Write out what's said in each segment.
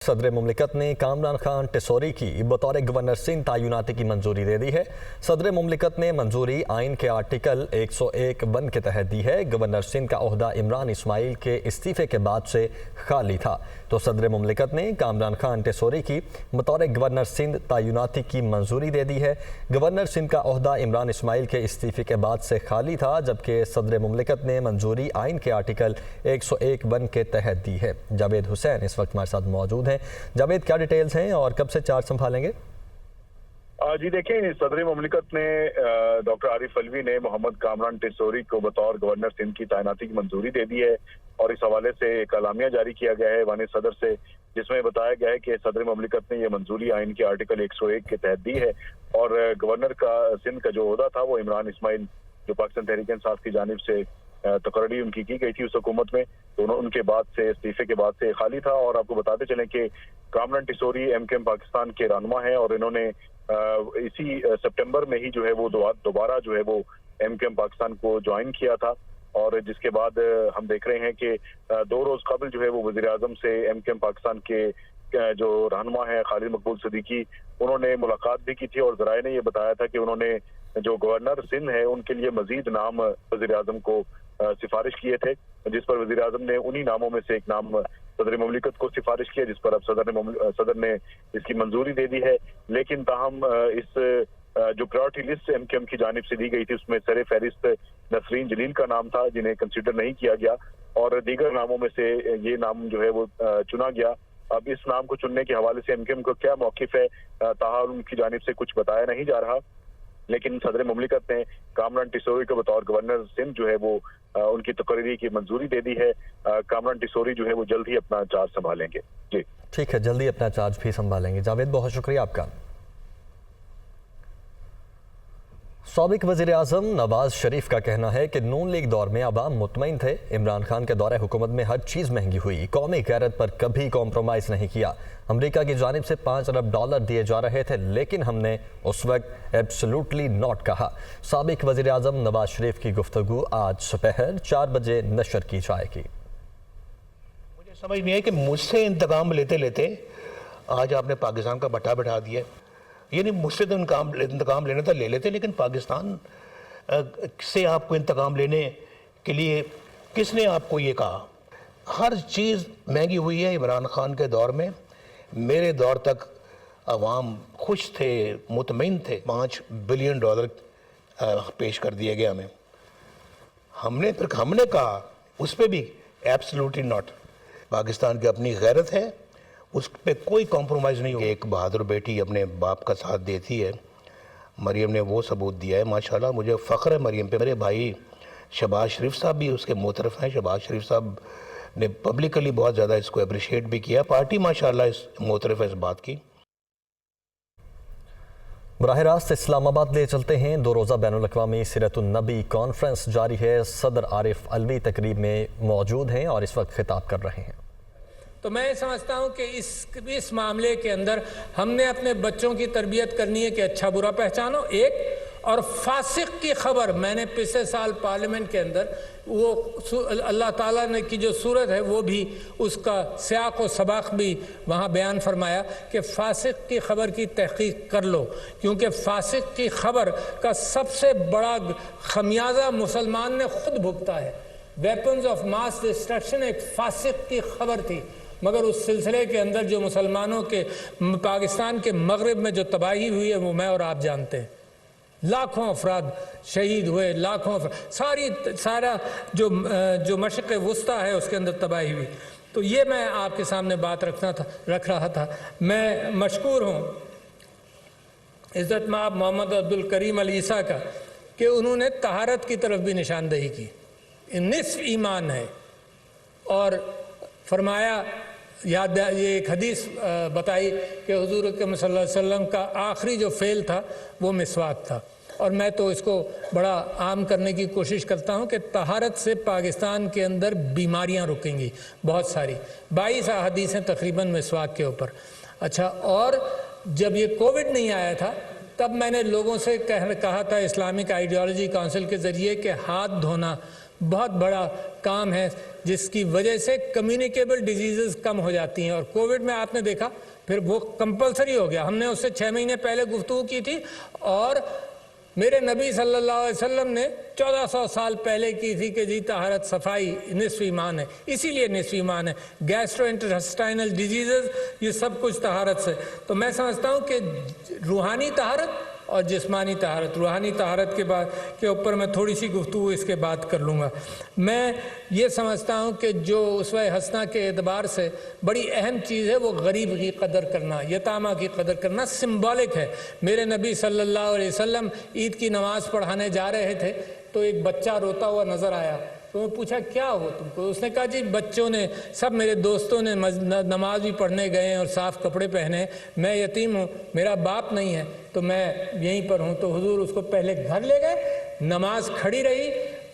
صدر مملکت نے کامران خان ٹیسوری کی بطور گورنر سندھ تعیناتی کی منظوری دے دی ہے۔ صدر مملکت نے منظوری آئین کے آرٹیکل 101(1) کے تحت دی ہے۔ گورنر سندھ کا عہدہ عمران اسماعیل کے استعفے کے بعد سے خالی تھا، تو صدر مملکت نے کامران خان ٹیسوری کی بطور گورنر سندھ تعیناتی کی منظوری دے دی ہے۔ گورنر سندھ کا عہدہ عمران اسماعیل کے استعفے کے بعد سے خالی تھا، جبکہ صدر مملکت نے منظوری آئین کے آرٹیکل 101(1) کے تحت دی ہے۔ جاوید حسین اس وقت ہمارے ساتھ موجود ہیں۔ جاوید، کیا ڈیٹیلز ہیں اور کب سے چارج سنبھالیں گے؟ جی دیکھیں، صدر مملکت نے ڈاکٹر عارف علوی نے محمد کامران ٹیسوری کو بطور گورنر سندھ کی تعیناتی کی منظوری دے دی ہے، اور اس حوالے سے ایک اعلامیہ جاری کیا گیا ہے ایوان صدر سے، جس میں بتایا گیا ہے کہ صدر مملکت نے یہ منظوری آئین کے آرٹیکل 101 کے تحت دی ہے، اور گورنر کا سندھ کا جو عہدہ تھا وہ عمران اسماعیل جو پاکستان تحریک انصاف کی جانب سے تقرری ان کی گئی تھی اس حکومت میں، تو ان کے بعد سے استعفے کے بعد سے خالی تھا۔ اور آپ کو بتاتے چلیں کہ کامران ٹیسوری ایم کے ایم پاکستان کے رہنما ہیں، اور انہوں نے اسی سپٹمبر میں ہی جو ہے وہ دوبارہ جو ہے وہ ایم کے ایم پاکستان کو جوائن کیا تھا، اور جس کے بعد ہم دیکھ رہے ہیں کہ 2 روز قبل جو ہے وہ وزیر اعظم سے ایم کے ایم پاکستان کے جو رہنما ہیں خالد مقبول صدیقی، انہوں نے ملاقات بھی کی تھی، اور ذرائع نے یہ بتایا تھا کہ انہوں نے جو گورنر سندھ ہے ان کے لیے مزید نام وزیر اعظم کو سفارش کیے تھے، جس پر وزیر اعظم نے انہی ناموں میں سے ایک نام صدر مملکت کو سفارش کیا، جس پر اب صدر نے اس کی منظوری دے دی ہے۔ لیکن تاہم اس جو پرائیورٹی لسٹ ایم کے ایم کی جانب سے دی گئی تھی اس میں سر فہرست نسرین جلیل کا نام تھا، جنہیں کنسیڈر نہیں کیا گیا، اور دیگر ناموں میں سے یہ نام جو ہے وہ چنا گیا۔ اب اس نام کو چننے کے حوالے سے ایم کے ایم کو کیا موقف ہے، تاحال ان کی جانب سے کچھ بتایا نہیں جا رہا، لیکن صدر مملکت نے کامران ٹیسوری کو بطور گورنر سندھ جو ہے وہ ان کی تقرری کی منظوری دے دی ہے۔ کامران ٹیسوری جو ہے وہ جلد ہی اپنا چارج سنبھالیں گے۔ جی ٹھیک ہے، جلدی اپنا چارج بھی سنبھالیں گے۔ جاوید، بہت شکریہ آپ کا۔ سابق وزیر اعظم نواز شریف کا کہنا ہے کہ نون لیگ دور میں عوام مطمئن تھے، عمران خان کے دور حکومت میں ہر چیز مہنگی ہوئی، قومی غیرت پر کبھی کمپرومائز نہیں کیا، امریکہ کی جانب سے $5 ارب دیے جا رہے تھے، لیکن ہم نے اس وقت ایبسلیوٹلی ناٹ کہا۔ سابق وزیر اعظم نواز شریف کی گفتگو آج دوپہر 4 بجے نشر کی جائے گی۔ مجھے سمجھ نہیں ہے کہ مجھ سے انتقام لیتے لیتے آج آپ نے پاکستان کا بٹا بٹھا دیا، یعنی مجھ سے تو انتقام لینا تھا لے لیتے، لیکن پاکستان سے آپ کو انتقام لینے کے لیے کس نے آپ کو یہ کہا؟ ہر چیز مہنگی ہوئی ہے عمران خان کے دور میں، میرے دور تک عوام خوش تھے، مطمئن تھے۔ $5 بلین پیش کر دیا گیا ہمیں، ہم نے کہا اس پہ بھی ایبسلیوٹلی ناٹ۔ پاکستان کی اپنی غیرت ہے، اس پہ کوئی کمپرومائز نہیں ہو۔ ایک بہادر بیٹی اپنے باپ کا ساتھ دیتی ہے، مریم نے وہ ثبوت دیا ہے، ماشاءاللہ مجھے فخر ہے مریم پہ۔ میرے بھائی شہباز شریف صاحب بھی اس کے معترف ہیں، شہباز شریف صاحب نے پبلکلی بہت زیادہ اس کو اپریشیٹ بھی کیا، پارٹی ماشاءاللہ اس معترف ہے اس بات کی۔ براہ راست اسلام آباد لے چلتے ہیں۔ 2 روزہ بین الاقوامی سیرت النبی کانفرنس جاری ہے۔ صدر عارف علوی تقریب میں موجود ہیں اور اس وقت خطاب کر رہے ہیں۔ تو میں سمجھتا ہوں کہ اس معاملے کے اندر ہم نے اپنے بچوں کی تربیت کرنی ہے کہ اچھا برا پہچانو، ایک، اور فاسق کی خبر میں نے پچھلے سال پارلیمنٹ کے اندر وہ اللہ تعالیٰ نے کی جو صورت ہے وہ بھی اس کا سیاق و سباق بھی وہاں بیان فرمایا کہ فاسق کی خبر کی تحقیق کر لو، کیونکہ فاسق کی خبر کا سب سے بڑا خمیازہ مسلمان نے خود بھگتا ہے۔ ویپنز آف ماس ڈسٹرکشن ایک فاسق کی خبر تھی، مگر اس سلسلے کے اندر جو مسلمانوں کے پاکستان کے مغرب میں جو تباہی ہوئی ہے وہ میں اور آپ جانتے ہیں، لاکھوں افراد شہید ہوئے، لاکھوں سارا جو مشرق وسطیٰ ہے اس کے اندر تباہی ہوئی۔ تو یہ میں آپ کے سامنے بات رکھ رہا تھا۔ میں مشکور ہوں عزت مآب محمد عبدالکریم علیسیٰ کا کہ انہوں نے طہارت کی طرف بھی نشاندہی کی، نصف ایمان ہے، اور فرمایا یہ ایک حدیث بتائی کہ حضور اکرم صلی اللہ علیہ وسلم کا آخری جو فعل تھا وہ مسواک تھا، اور میں تو اس کو بڑا عام کرنے کی کوشش کرتا ہوں کہ طہارت سے پاکستان کے اندر بیماریاں رکیں گی بہت ساری۔ 22 احادیث ہیں تقریباً مسواک کے اوپر۔ اچھا، اور جب یہ کووڈ نہیں آیا تھا تب میں نے لوگوں سے کہا تھا اسلامک آئیڈیالوجی کونسل کے ذریعے کہ ہاتھ دھونا بہت بڑا کام ہے، جس کی وجہ سے کمیونیکیبل ڈیزیزز کم ہو جاتی ہیں. اور کووڈ میں آپ نے دیکھا پھر وہ کمپلسری ہو گیا. ہم نے اس سے 6 مہینے پہلے گفتگو کی تھی اور میرے نبی صلی اللہ علیہ وسلم نے 1400 سال پہلے کی تھی کہ جی طہارت صفائی نصف ایمان ہے. اسی لیے نصف ایمان ہے. گیسٹرو انٹسٹائنل ڈیزیزز یہ سب کچھ طہارت سے. تو میں سمجھتا ہوں کہ روحانی طہارت اور جسمانی طہارت، روحانی طہارت کے اوپر میں تھوڑی سی گفتگو اس کے بعد کر لوں گا. میں یہ سمجھتا ہوں کہ جو اسوہ حسنہ کے اعتبار سے بڑی اہم چیز ہے وہ غریب کی قدر کرنا، یتامہ کی قدر کرنا سمبولک ہے. میرے نبی صلی اللہ علیہ وسلم عید کی نماز پڑھانے جا رہے تھے تو ایک بچہ روتا ہوا نظر آیا. تو میں پوچھا کیا ہو تم کو؟ اس نے کہا جی بچوں نے سب میرے دوستوں نے نماز بھی پڑھنے گئے ہیں اور صاف کپڑے پہنے، میں یتیم ہوں، میرا باپ نہیں ہے تو میں یہیں پر ہوں. تو حضور اس کو پہلے گھر لے گئے، نماز کھڑی رہی،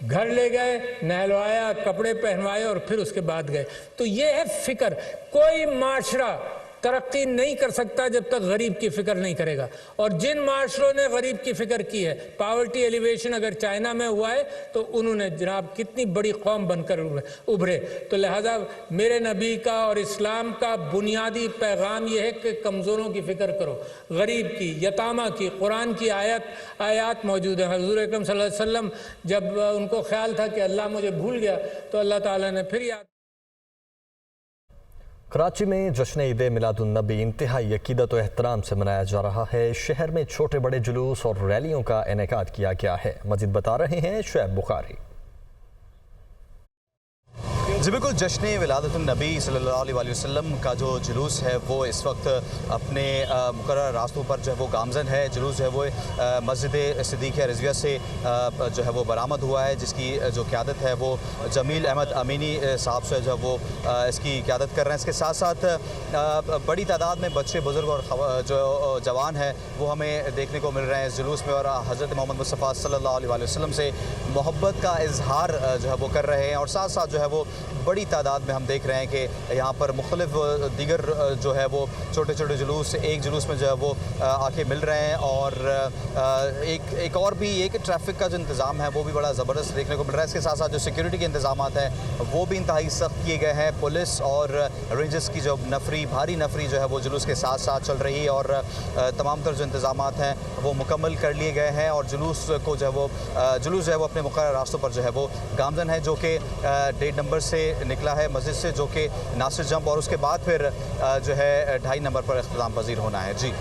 گھر لے گئے، نہلوایا، کپڑے پہنوائے اور پھر اس کے بعد گئے. تو یہ ہے فکر. کوئی معاشرہ ترقی نہیں کر سکتا جب تک غریب کی فکر نہیں کرے گا. اور جن معاشروں نے غریب کی فکر کی ہے، پاورٹی ایلیویشن اگر چائنا میں ہوا ہے تو انہوں نے جناب کتنی بڑی قوم بن کر ابھرے. تو لہذا میرے نبی کا اور اسلام کا بنیادی پیغام یہ ہے کہ کمزوروں کی فکر کرو، غریب کی، یتامہ کی. قرآن کی آیات موجود ہیں. حضور اکرم صلی اللہ علیہ وسلم جب ان کو خیال تھا کہ اللہ مجھے بھول گیا تو اللہ تعالیٰ نے پھر یاد. کراچی میں جشن عید میلاد النبی انتہائی عقیدت و احترام سے منایا جا رہا ہے. شہر میں چھوٹے بڑے جلوس اور ریلیوں کا انعقاد کیا گیا ہے. مزید بتا رہے ہیں شعیب بخاری. جی بالکل، جشن ولادت النبی صلی اللہ علیہ وسلم کا جو جلوس ہے وہ اس وقت اپنے مقررہ راستوں پر جو ہے وہ گامزن ہے. جلوس جو ہے وہ مسجد صدیقیہ رضویہ سے جو ہے وہ برآمد ہوا ہے، جس کی جو قیادت ہے وہ جمیل احمد امینی صاحب سے جو ہے وہ اس کی قیادت کر رہے ہیں. اس کے ساتھ ساتھ بڑی تعداد میں بچے، بزرگ اور جو جوان ہیں وہ ہمیں دیکھنے کو مل رہے ہیں اس جلوس میں، اور حضرت محمد مصطفیٰ صلی اللہ علیہ وسلم سے محبت کا اظہار جو ہے وہ کر رہے ہیں. اور ساتھ ساتھ جو ہے وہ بڑی تعداد میں ہم دیکھ رہے ہیں کہ یہاں پر مختلف دیگر جو ہے وہ چھوٹے چھوٹے جلوس ایک جلوس میں جو ہے وہ آ کے مل رہے ہیں. اور ایک اور بھی ایک ٹریفک کا جو انتظام ہے وہ بھی بڑا زبردست دیکھنے کو مل رہا ہے. اس کے ساتھ ساتھ جو سیکیورٹی کے انتظامات ہیں وہ بھی انتہائی سخت کیے گئے ہیں. پولیس اور رینجرز کی جو بھاری نفری جو ہے وہ جلوس کے ساتھ ساتھ چل رہی ہے، اور تمام تر جو انتظامات ہیں وہ مکمل کر لیے گئے ہیں. اور جلوس جو ہے وہ اپنے مقررہ راستوں پر جو ہے وہ گامزن ہے، جو کہ 1.5 نمبر سے نکلا ہے مسجد سے، جو کہ ناصر جمپ، اور اس کے بعد پھر جو ہے 2.5 نمبر پر اختتام پذیر ہونا ہے. جی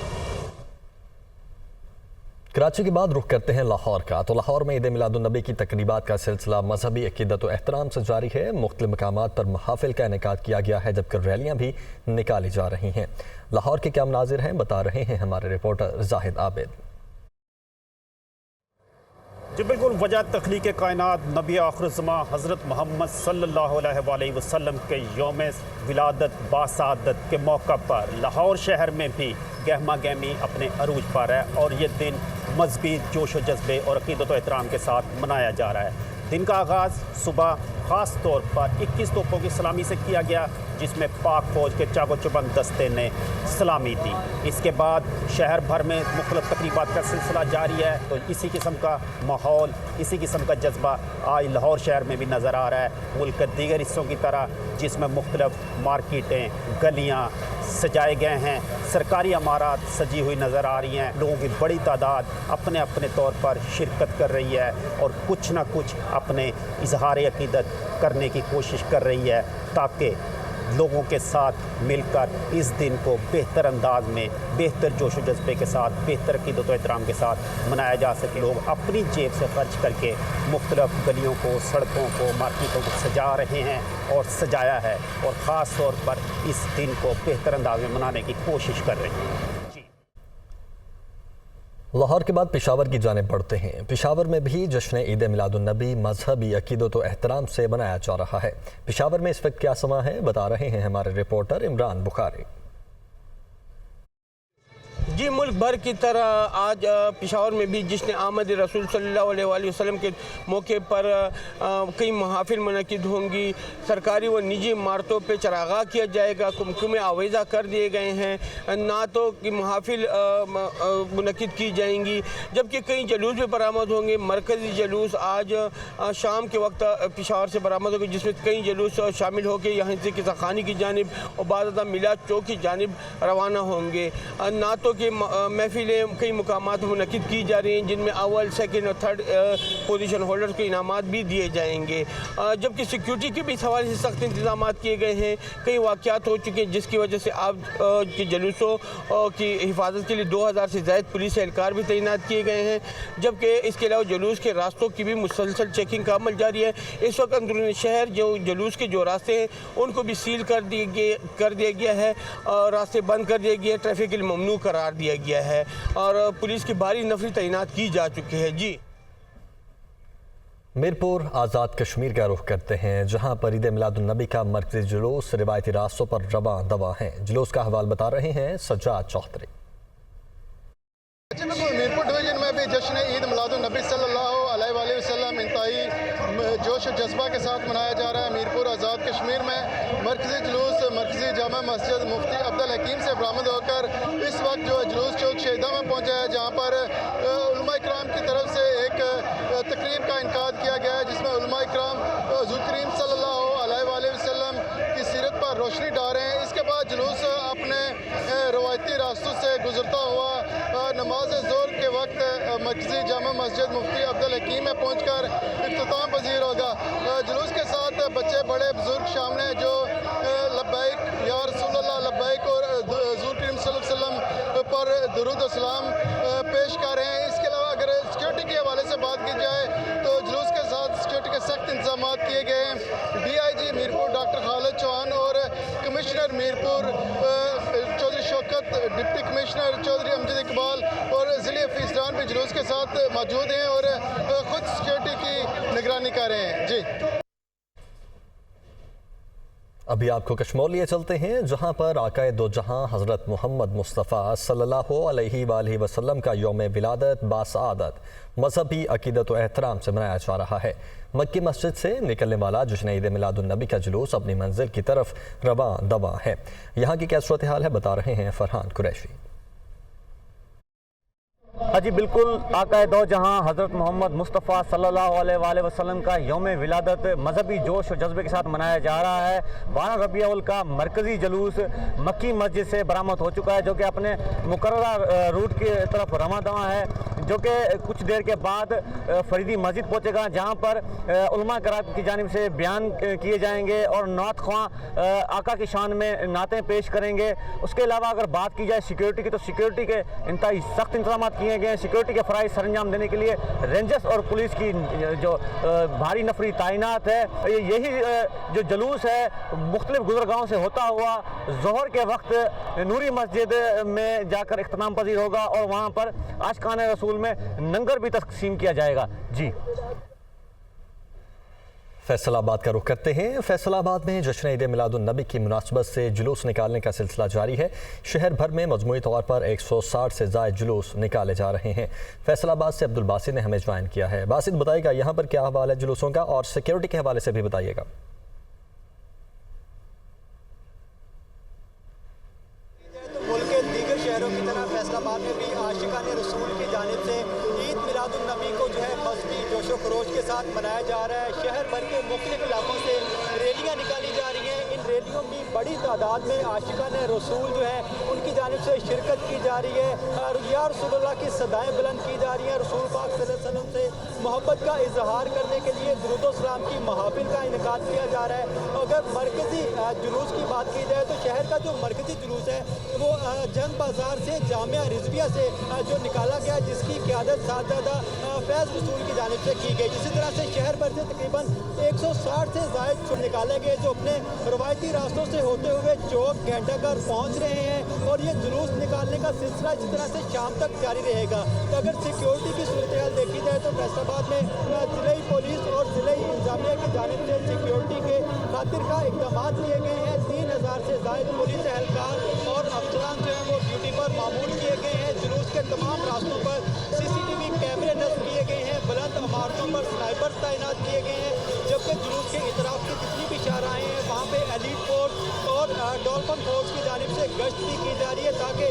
کراچی کے بعد رخ کرتے ہیں لاہور کا. تو لاہور میں عید میلاد النبی کی تقریبات کا سلسلہ مذہبی عقیدت و احترام سے جاری ہے. مختلف مقامات پر محافل کا انعقاد کیا گیا ہے، جبکہ ریلیاں بھی نکالی جا رہی ہیں. لاہور کے کیا مناظر ہیں بتا رہے ہیں ہمارے رپورٹر زاہد عابد. جی بالکل، وجہ تخلیق کائنات نبی آخر الزمان حضرت محمد صلی اللہ علیہ وسلم کے یوم ولادت باسعادت کے موقع پر لاہور شہر میں بھی گہما گہمی اپنے عروج پر ہے، اور یہ دن مذہبی جوش و جذبے اور عقیدت و احترام کے ساتھ منایا جا رہا ہے. دن کا آغاز صبح خاص طور پر 21 توپوں کی سلامی سے کیا گیا، جس میں پاک فوج کے چاق و چوبند دستے نے سلامی دی. اس کے بعد شہر بھر میں مختلف تقریبات کا سلسلہ جاری ہے. تو اسی قسم کا ماحول، اسی قسم کا جذبہ آج لاہور شہر میں بھی نظر آ رہا ہے، ملک کے دیگر حصوں کی طرح، جس میں مختلف مارکیٹیں، گلیاں سجائے گئے ہیں، سرکاری عمارات سجی ہوئی نظر آ رہی ہیں. لوگوں کی بڑی تعداد اپنے اپنے طور پر شرکت کر رہی ہے اور کچھ نہ کچھ اپنے اظہار عقیدت کرنے کی کوشش کر رہی ہے، تاکہ لوگوں کے ساتھ مل کر اس دن کو بہتر انداز میں، بہتر جوش و جذبے کے ساتھ، بہتر عقیدت و احترام کے ساتھ منایا جا سکے. لوگ اپنی جیب سے خرچ کر کے مختلف گلیوں کو، سڑکوں کو، مارکیٹوں کو سجا رہے ہیں اور سجایا ہے، اور خاص طور پر اس دن کو بہتر انداز میں منانے کی کوشش کر رہے ہیں. لاہور کے بعد پشاور کی جانب بڑھتے ہیں. پشاور میں بھی جشن عید میلاد النبی مذہبی عقیدت و احترام سے منایا جا رہا ہے. پشاور میں اس وقت کیا سما ہے بتا رہے ہیں ہمارے رپورٹر عمران بخاری. जी, मुल्क भर की तरह आज पेशावर में भी जश्न आमद रसूल सल्लल्लाहु अलैहि वसल्लम के मौके पर कई महाफिल मुनक़िद होंगी। सरकारी व निजी इमारतों पर चरागाह किया जाएगा, कुमकुम आवेज़ा कर दिए गए हैं, नातों की महाफिल मुनक़िद की जाएंगी, जबकि कई जलूस भी बरामद होंगे। मरकज़ी जलूस आज शाम के वक्त पेशावर से बरामद होंगे, जिसमें कई जलूस शामिल होकर यहाँ से किसाखानी की जानिब और बाद मिलाद चौक की जानिब रवाना होंगे। नातों की महफिलें कई मुकामात मुनक़िद की जा रही हैं, जिनमें अव्वल, सेकंड और थर्ड पोजीशन होल्डर्स को इनामात भी दिए जाएंगे, जबकि सिक्योरिटी के भी इस हवाले से सख्त इंतजाम किए गए हैं। कई वाक़यात हो चुके हैं जिसकी वजह से आप के जलूसों की हिफाजत के लिए 2000 से ज़ायद पुलिस एहलकार भी तैनात किए गए हैं, जबकि इसके अलावा जलूस के रास्तों की भी मुसलसल चेकिंग का अमल जारी है। इस वक्त अंदरूनी शहर जो जलूस के जो रास्ते हैं उनको भी सील कर दिया गया है और रास्ते बंद कर दिए गए, ट्रैफिक के लिए ममनू करार दिया गया है और पुलिस की भारी नफरी तैनात की जा चुकी है। जी, मीरपुर आज़ाद कश्मीर का रुख करते हैं, जहां पर ईद मिलादुन नबी का मरकज़ी जुलूस रिवायती रास्तों पर रवां दवा है। जुलूस का हवाल बता रहे हैं सज्जाद चौधरी। मीरपुर डिवीज़न में भी जश्न ईद मिलादुन नबी सल्लल्लाहु अलैहि वसल्लम इंतहाई जोश और जज्बा के साथ मनाया जा रहा है। मीरपुर आज़ाद कश्मीर में मरकज़ी जुलूस मरकज़ी जामा मस्जिद मुफ्ती अब्दुल हकीम से बरामद होकर इस वक्त जो जुलूस चौक शहीदा में पहुंचा है, जहां पर उलमा इकराम की तरफ से एक तकरीब का इनकाद किया गया है, जिसमें उलमा इकराम हुज़ूर करीम सल्लल्लाहु अलैहि वसल्लम की सीरत पर रोशनी डाल रहे हैं। इसके बाद जुलूस अपने रवायती रास्तों से गुजरता हुआ नमाज ज़ोहर के वक्त मरकज़ी जामा मस्जिद मुफ्ती अब्दुल हकीम में पहुंचकर इख्तिताम पजीर होगा। जुलूस के साथ बच्चे बड़े बुजुर्ग शामिल हैं जो लब्बैक या रसूलल्लाह लब्बैक और हुज़ूर करीम सल्लल्लाहु अलैहि वसल्लम पर दुरूद और सलाम पेश कर रहे हैं। इसके अलावा अगर सिक्योरिटी के हवाले से बात की जाए तो जुलूस के साथ सिक्योरिटी के सख्त इंतजाम किए गए हैं। DIG मीरपुर डॉक्टर खालिद चौहान और commissioner Mirpur Chaudhry Shaukat, deputy commissioner Chaudhry Amjad Iqbal और ज़िले अफीसरान भी जुलूस के साथ मौजूद हैं और खुद सिक्योरिटी की निगरानी कर रहे हैं। जी, अभी आपको कश्मीर लिए चलते हैं, जहां पर आकाए दो जहां हज़रत मोहम्मद मुस्तफ़ा सल्लल्लाहु अलैहि वसल्लम का यौम विलादत बासआदत मजहबी अकीदत व एहतराम से मनाया जा रहा है। मक्की मस्जिद से निकलने वाला जश्न ईद मिलादुन नबी का जुलूस अपनी मंजिल की तरफ रवां दवा है। यहाँ की क्या सूरत हाल है, बता रहे हैं फरहान कुरैशी। हाँ जी बिल्कुल, आकाए दो जहाँ हज़रत मोहम्मद मुस्तफ़ा सल्लल्लाहु अलैहि वसल्लम का यौम विलादत मजहबी जोश और जज्बे के साथ मनाया जा रहा है। 12 रबीउल अव्वल का मरकज़ी जलूस मक्की मस्जिद से बरामद हो चुका है, जो कि अपने मुकर्रर रूट की तरफ रवां दवा है, जो कि कुछ देर के बाद फरीदी मस्जिद पहुँचेगा, जहाँ पर उलमा कराम की जानिब से बयान किए जाएंगे और नात ख्वां आका की शान में नातें पेश करेंगे। उसके अलावा अगर बात की जाए सिक्योरिटी की, तो सिक्योरिटी के इंतहाई सख्त इंतजाम किए गए। सिक्योरिटी के फ़राइज़ सरंजाम देने के लिए रेंजर्स और पुलिस की जो भारी नफरी तैनात है। यही जो जलूस है मुख्तलिफ गुज़रगाहों से होता हुआ ज़ोहर के वक्त नूरी मस्जिद में जाकर इख्तिताम पजीर होगा और वहाँ पर आशिकान रसूल में लंगर भी तक़सीम किया जाएगा। जी, फैसलाबाद का रुख करते हैं। फैसलाबाद में जश्न ईद मिलादुन नबी की मुनासबत से जुलूस निकालने का सिलसिला जारी है। शहर भर में मजमूई तौर पर 160 से ज़ायद जुलूस निकाले जा रहे हैं। फैसलाबाद से अब्दुल बासित ने हमें ज्वाइन किया है। बासित, बताइएगा यहाँ पर क्या हवाल है जुलूसों का और सिक्योरिटी के हवाले से भी बताइएगा। मुल्क के दीगर शहरों की तरह फैसलाबाद में भी आशिकान रसूल की जानिब से ईद मिलादुन नबी को जो है मज़हबी जोशो खरोश के साथ मनाया जा रहा है। शहर भर के मुख्तलिफ इलाकों से रैलियाँ निकाली जा रही हैं। इन रैलियों में बड़ी तादाद में आशिकान रसूल जो है उनकी जानिब से शिरकत की जा रही है और या रसूलुल्लाह की सदाएँ बुलंद की जा रही हैं। रसूल पाक सल्लल्लाहु अलैहि वसल्लम से मोहब्बत का इजहार करने के लिए दुरूद और सलाम की महाफिल का इनेकाद किया जा रहा है। अगर मरकज़ी जुलूस की बात की जाए तो शहर का जो मरकज़ी जुलूस है वो जंग बाज़ार से जामिया रिजविया से जो निकाला गया, जिसकी क़यादत साहबजादा फैज़ रसूल की जानिब से की गई। इसी तरह से शहर भर से तकरीबन 160 से ज़ायद निकाले गए, जो अपने रवायती रास्तों से होते हुए चौक घंटाघर पहुँच रहे हैं और ये जुलूस निकालने का सिलसिला इस तरह से शाम तक जारी रहेगा। तो अगर सिक्योरिटी की सूरत हाल देखी जाए तो फैसलाबाद में ज़िले पुलिस और ज़िले इंतजामिया की जानिब से सिक्योरिटी के खातिर का इक़दाम किए गए हैं। 3000 से ज़ायद पुलिस एहलकार और अफसरान जो हैं वो ड्यूटी पर मामूल किए गए हैं। तमाम रास्तों पर CCTV कैमरे नस्ब किए गए हैं, बुलंद इमारतों पर स्नाइपर्स तैनात किए गए हैं, जबकि जुलूस के इतराफ की जितनी भी शाहराहें हैं वहाँ पे एलीट फोर्स और डॉल्फिन फोर्स की जानिब से गश्त भी की जा रही है ताकि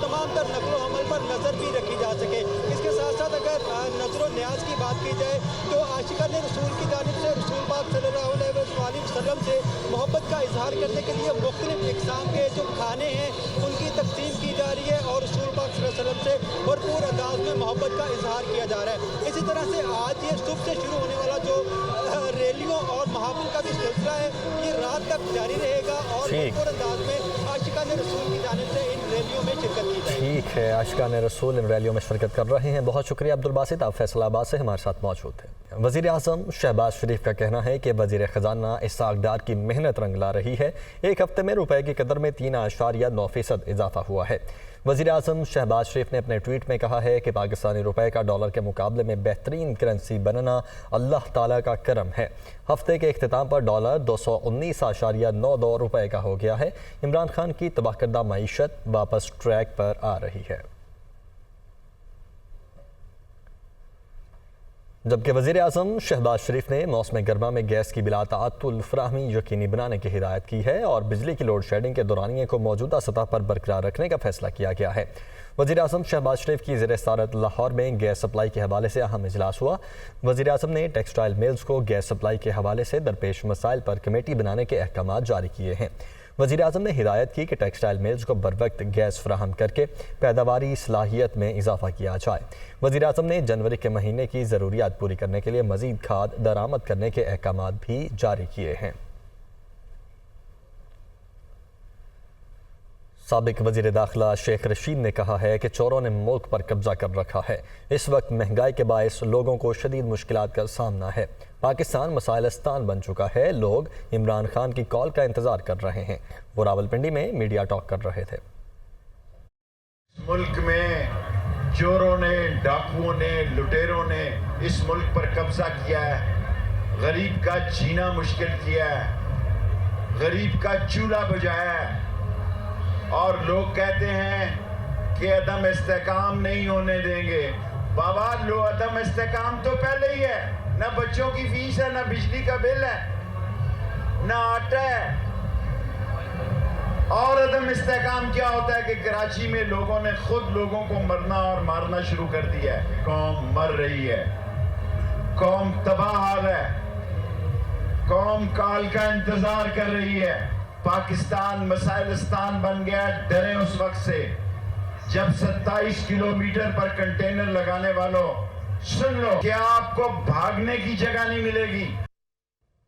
तमाम तर नकलो हमल पर नज़र भी रखी जा सके। इसके साथ साथ अगर नजर न्याज की बात की जाए तो आशिकान रसूल की जानिब से रसूल पाक सल्लल्लाहु अलैहि वसल्लम से मोहब्बत का इजहार करने के लिए मुख्तलिफ इक़साम के जो खाने हैं उनकी तकसीम की जा रही है और रसूल पाक सल्लल्लाहु अलैहि वसल्लम से भरपूर अंदाज में मोहब्बत का इजहार किया जा रहा है। इसी तरह से आज ये सुबह से शुरू होने वाला जो रैलियों और महाफिल का जो सिलसिला है ये रात तक जारी रहेगा और भरपूर अंदाज में आशिकान रसूल की जानिब से इन रैलियों में शिरकत की जाएगी। ठीक है, आशिकान रसूल इन रैलियों में शिरकत कर रहे हैं। बहुत शुक्रिया अब्दुल बासित, आप फैसलाबाद से हमारे साथ मौजूद थे। वज़ीर आज़म शहबाज शरीफ का कहना है कि वज़ीर ख़जाना इसहाक़ डार की मेहनत रंग ला रही है। एक हफ्ते में रुपए की कदर में 3.9% इजाफा हुआ है। वज़ीर आज़म शहबाज शरीफ ने अपने ट्वीट में कहा है कि पाकिस्तानी रुपए का डॉलर के मुकाबले में बेहतरीन करेंसी बनना अल्लाह ताला का करम है। हफ्ते के इख्तिताम पर डॉलर 219.92 रुपए का हो गया है। इमरान खान की तबाहकर्दा मईशत वापस ट्रैक पर आ रही है। जबकि वज़ीर आज़म शहबाज शरीफ ने मौसम गर्मा में गैस की बिला ताअत्तुल फराहमी यकीनी बनाने की हिदायत की है और बिजली की लोड शेडिंग के दौरानिए को मौजूदा सतह पर बरकरार रखने का फैसला किया गया है। वज़ीर आज़म शहबाज शरीफ की ज़ेर सदारत लाहौर में गैस सप्लाई के हवाले से अहम इजलास हुआ। वज़ीर आज़म ने टेक्सटाइल मिल्स को गैस सप्लाई के हवाले से दरपेश मसाइल पर कमेटी बनाने के अहकाम जारी किए हैं। वज़ीर आज़म ने हिदायत की कि टेक्सटाइल मिल्स को बरवक्त गैस फराहम करके पैदावारी सलाहियत में इजाफा किया जाए। वज़ीर आज़म ने जनवरी के महीने की ज़रूरियात पूरी करने के लिए मज़ीद खाद दरामद करने के अहकाम भी जारी किए हैं। साबिक वज़ीर दाखिला शेख रशीद ने कहा है कि चोरों ने मुल्क पर कब्जा कर रखा है। इस वक्त महंगाई के बायस लोगों को शदीद मुश्किलात का सामना है। पाकिस्तान मसाइलस्तान बन चुका है। लोग इमरान खान की कॉल का इंतज़ार कर रहे हैं। वो रावलपिंडी में मीडिया टॉक कर रहे थे। मुल्क में चोरों ने, डाकुओं ने, लुटेरों ने इस मुल्क पर कब्जा किया है। गरीब का जीना मुश्किल किया है, गरीब का चूल्हा बुझाया है। और लोग कहते हैं कि अदम इस्तेकाम नहीं होने देंगे। बाबा, लो अदम इस्तेकाम तो पहले ही है। ना बच्चों की फीस है, ना बिजली का बिल है, ना आटा है। और अदम इस्तेकाम क्या होता है कि कराची में लोगों ने खुद लोगों को मरना और मारना शुरू कर दिया है। कौम मर रही है, कौम तबाह हाल है, कौम काल का इंतजार कर रही है। पाकिस्तान मसाइलस्तान बन गया। डरे उस वक्त से जब 27 किलोमीटर पर कंटेनर लगाने वालों, सुन लो, क्या आपको भागने की जगह नहीं मिलेगी।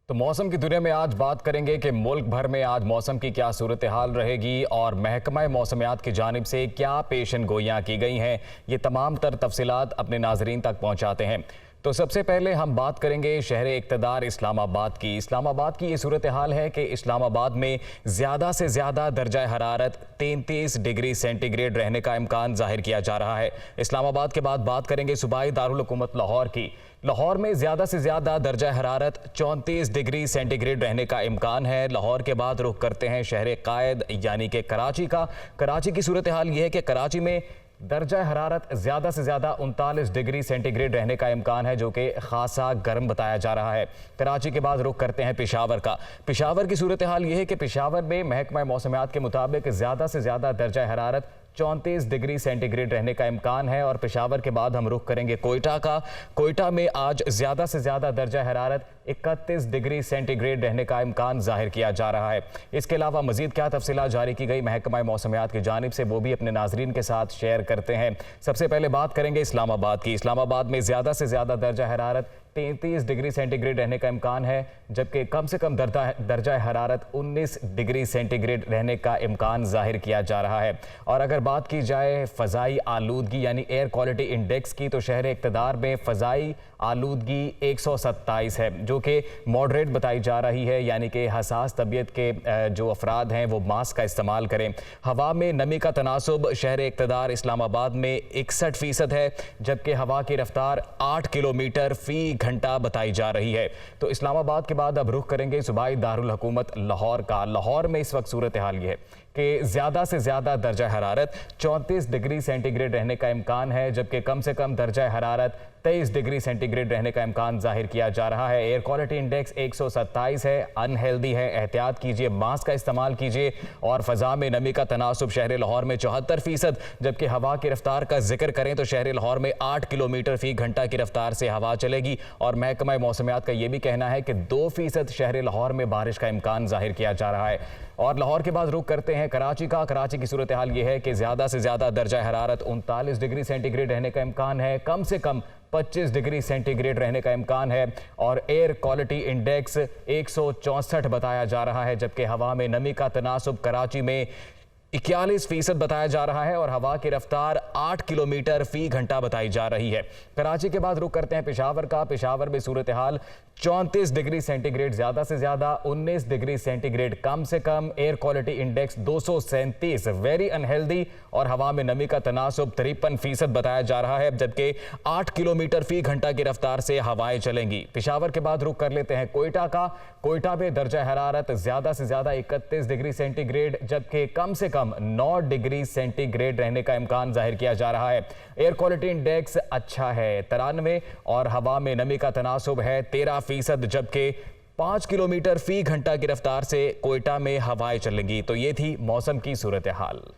तो मौसम की दुनिया में आज बात करेंगे कि मुल्क भर में आज मौसम की क्या सूरत हाल रहेगी और महकमा मौसमियात की जानिब से क्या पेशन गोइयाँ की गई हैं। ये तमाम तर तफसीलात अपने नाजरीन तक पहुँचाते हैं। तो सबसे पहले हम बात करेंगे शहर इक़्तिदार इस्लामाबाद की। इस्लामाबाद की ये सूरत हाल है कि इस्लामाबाद में ज़्यादा से ज़्यादा दर्जा हरारत 33 डिग्री सेंटीग्रेड रहने का इम्कान ज़ाहिर किया जा रहा है। इस्लामाबाद के बाद बात करेंगे सूबाई दारुल हुकूमत लाहौर की। लाहौर में ज़्यादा से ज़्यादा दर्जा हरारत 34 डिग्री सेंटीग्रेड रहने का इम्कान है। लाहौर के बाद रुख करते हैं शहर कायद यानी कि कराची का। कराची की सूरत हाल ये है कि कराची में दर्जा हरारत ज़्यादा से ज़्यादा 39 डिग्री सेंटीग्रेड रहने का इम्कान है, जो कि खासा गर्म बताया जा रहा है। कराची के बाद रुख करते हैं पेशावर का। पेशावर की सूरत हाल ये है कि पेशावर में महकमा मौसमियात के मुताबिक ज़्यादा से ज़्यादा दर्जा हरारत 34 डिग्री सेंटीग्रेड रहने का इम्कान है। और पेशावर के बाद हम रुख करेंगे कोयटा का। कोयटा में आज ज़्यादा से ज़्यादा दर्जा हरारत 31 डिग्री सेंटीग्रेड रहने का इम्कान ज़ाहिर किया जा रहा है। इसके अलावा मज़ीद क्या तफसीलात जारी की गई महकमा मौसमियात की जानिब से, वो भी अपने नाजरीन के साथ शेयर करते हैं। सबसे पहले बात करेंगे इस्लामाबाद की। इस्लामाबाद में ज़्यादा से ज़्यादा दर्जा हरारत 33 डिग्री सेंटीग्रेड रहने का इम्कान है, जबकि कम से कम दर्जा हरारत 19 डिग्री सेंटीग्रेड रहने का इम्कान ज़ाहिर किया जा रहा है। और अगर बात की जाए फ़ज़ाई आलूदगी यानी एयर क्वालिटी इंडेक्स की, तो शहर इक़्तिदार में फ़ज़ाई आलूदगी 127 है, जो कि मॉडरेट बताई जा रही है, यानी कि हसास तबीयत के जो अफराद हैं वो मास्क का इस्तेमाल करें। हवा में नमी का तनासुब शहर इक़्तिदार इस्लामाबाद में 61% है, जबकि हवा की रफ्तार 8 किलोमीटर फ़ी घंटा बताई जा रही है। तो इस्लामाबाद के बाद अब रुख करेंगे सूबाई दारुल हुकूमत लाहौर का। लाहौर में इस वक्त सूरत हाल ये है कि ज़्यादा से ज़्यादा दर्जा हरारत 34 डिग्री सेंटीग्रेड रहने का इम्कान है, जबकि कम से कम दर्जा हरारत 23 डिग्री सेंटीग्रेड रहने का इम्कान जाहिर किया जा रहा है। एयर क्वालिटी इंडेक्स 127 है, अनहेल्दी है, एहतियात कीजिए, मास्क का इस्तेमाल कीजिए। और फ़ज़ा में नमी का तनासुब शहर लाहौर में 74%, जबकि हवा की रफ्तार का जिक्र करें तो शहर लाहौर में 8 किलोमीटर फी घंटा की रफ्तार से हवा चलेगी। और महकमा मौसमियात का ये भी कहना है कि 2% शहर लाहौर में बारिश का इम्कान जाहिर किया जा रहा है। और लाहौर के बाद रुख करते हैं कराची का। कराची की सूरत हाल ये है कि ज़्यादा से ज़्यादा दर्जा हरारत 39 डिग्री सेंटीग्रेड रहने का इम्कान है, कम से कम 25 डिग्री सेंटीग्रेड रहने का इम्कान है। और एयर क्वालिटी इंडेक्स 164 बताया जा रहा है, जबकि हवा में नमी का तनासुब कराची में 41% बताया जा रहा है और हवा की रफ्तार 8 किलोमीटर फी घंटा बताई जा रही है। कराची के बाद रुख करते हैं पेशावर का। पेशावर में सूरत हाल 34 डिग्री सेंटीग्रेड ज़्यादा से ज़्यादा, 19 डिग्री सेंटीग्रेड कम से कम। Air quality index 237, very unhealthy. और हवा में नमी का तनासुब 53% बताया जा रहा है, जबकि 8 किलोमीटर फी घंटा की रफ्तार से हवाएं चलेंगी। पेशावर के बाद रुख कर लेते हैं कोयटा का। कोयटा में दर्जा हरारत ज़्यादा से ज़्यादा 31 डिग्री सेंटीग्रेड, जबकि कम से कम 9 डिग्री सेंटीग्रेड रहने का इम्कान जाहिर किया जा रहा है। एयर क्वालिटी इंडेक्स अच्छा है, 93। और हवा में नमी का तनासुब है 13%, जबकि 5 किलोमीटर फी घंटा की रफ्तार से कोयटा में हवाएं चलेंगी। तो ये थी मौसम की सूरत हाल।